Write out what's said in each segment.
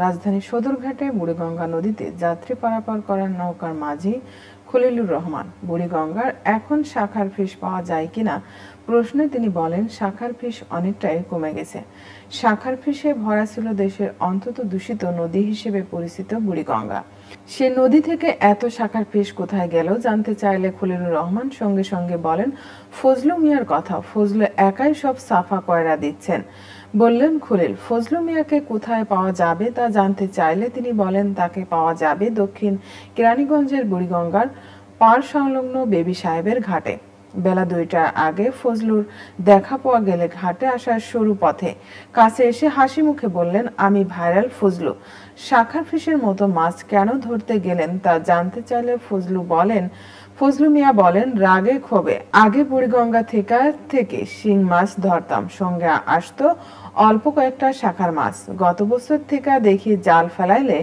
রাজধানীর সদরঘাটে বুড়িগঙ্গা নদীতে যাত্রী পারাপার করার নৌকার মাঝি খলিলুর রহমান বুড়িগঙ্গার এখন শাখার ফিশ পাওয়া যায় কিনা প্রশ্নে তিনি বলেন, শাখার ফিশ অনেকটাই কমে গেছে। শাখার ফিশে ভরা ছিল দেশের অন্তত দূষিত নদী হিসেবে পরিচিত বুড়িগঙ্গা। সে নদী থেকে এত শাখার ফিশ কোথায় গেল জানতে চাইলে খলিলুর রহমান সঙ্গে সঙ্গে বলেন, ফজলু মিয়ার কথা। ফজলু একাই সব সাফা কয়রা দিচ্ছেন। বললেন খলিল, ফজলু মিয়াকে কোথায় পাওয়া যাবে তা জানতে চাইলে তিনি বলেন, তাকে পাওয়া যাবে দক্ষিণ কেরানীগঞ্জের বুড়িগঙ্গার পাড় সংলগ্ন বেবি সাহেবের ঘাটে। বেলা 2টার আগে ফজলুর দেখা পাওয়া গেলে ঘাটে আসার সরু পথে কাছে এসে হাসি মুখে বললেন, আমি ভাইরাল ফজলু। শাখার ফিশের মতো মাছ কেন ধরতে গেলেন তা জানতে চাইলে ফজলু মিয়া বলেন, রাগে ক্ষোভে আগে বুড়িগঙ্গা থেকে শিং মাছ ধরতাম, সঙ্গে আসতো অল্প কয়েকটা শাখার মাছ। গত বছর থেকে দেখি জাল ফেলাইলে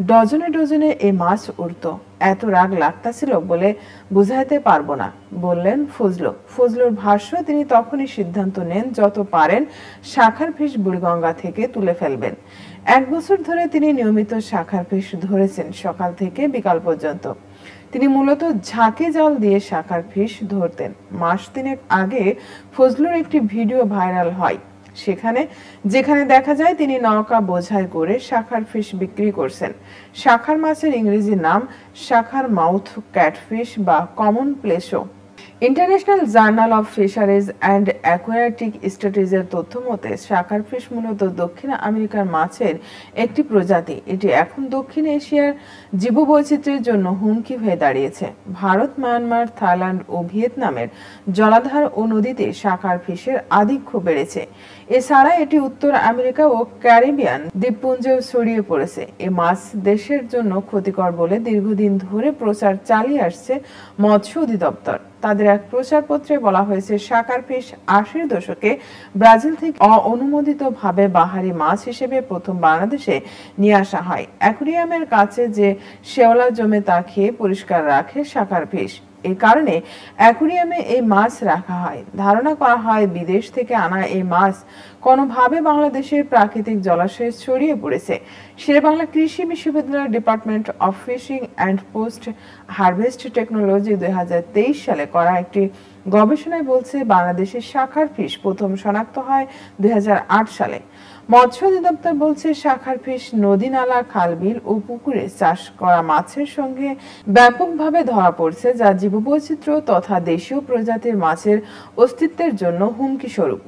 ডজনে ডজনে এই মাছ উঠতো। এত রাগ লাগতাছিল বলে বুঝাইতে পারবো না, বললেন ফজলুর ভাষ্য, তিনি তখনই সিদ্ধান্ত নেন যত পারেন শাখার ফিশ বুড়িগঙ্গা থেকে তুলে ফেলবেন। 1 বছর ধরে তিনি নিয়মিত শাখার ফিশ ধরেছেন, সকাল থেকে বিকাল পর্যন্ত। তিনি মূলত ঝাঁকে জাল দিয়ে শাখার ফিশ ধরতেন। মাস 3 আগে ফজলুর একটি ভিডিও ভাইরাল হয়, যেখানে দেখা যায় তিনি নৌকা বোঝাই করে শাখার ফিশ বিক্রি করছেন। শাখার মাছের ইংরেজি নাম শাখার মাউথ ক্যাটফিশ বা কমন প্লেশো। International journal of fisheries and aquatic স্টাডিজের তথ্য মতে শাখার ফিশ মূলত দক্ষিণ আমেরিকার মাছের একটি প্রজাতি। এটি এখন দক্ষিণ এশিয়ার জীববৈচিত্র্যের জন্য হুমকি হয়ে দাঁড়িয়েছে। ভারত, মায়ানমার, থাইল্যান্ড ও ভিয়েতনামের জলাধার ও নদীতে শাখার ফিশের আধিক্য বেড়েছে। এছাড়া এটি উত্তর আমেরিকা ও ক্যারিবিয়ান দ্বীপপুঞ্জেও ছড়িয়ে পড়েছে। এ মাছ দেশের জন্য ক্ষতিকর বলে দীর্ঘদিন ধরে প্রচার চালিয়ে আসছে মৎস্য অধিদপ্তর। তাদের এক প্রচারপত্রে বলা হয়েছে, শাখার ফিশ 80-এর দশকে ব্রাজিল থেকে অননুমোদিতভাবে বাহারি মাছ হিসেবে প্রথম বাংলাদেশে নিয়ে আসা হয়। অ্যাকুয়ারিয়ামের কাছে যে শেওলা জমে তা খেয়ে পরিষ্কার রাখে শাখার ফিশ। এই কারণে অ্যাকুয়ারিয়ামে এই মাছ রাখা হয়। ধারণা করা হয় বিদেশ থেকে আনা এই মাছ কোনোভাবে বাংলাদেশের প্রাকৃতিক জলাশয়ে ছড়িয়ে পড়েছে। শেরেবাংলা কৃষি বিশ্ববিদ্যালয়ের department of fishing and post harvest technology 2023 সালে করা একটি গবেষণায় বলছে, বাংলাদেশের শাখার ফিশ প্রথম শনাক্ত হয় 2008 সালে। মৎস্য অধিদপ্তর বলছে, শাখার ফিশ নদী, নালা, খাল-বিল ও পুকুরে চাষ করা মাছের সঙ্গে ব্যাপকভাবে ধরা পড়ছে, যা জীববৈচিত্র্য তথা দেশীয় প্রজাতির মাছের অস্তিত্বের জন্য হুমকি স্বরূপ।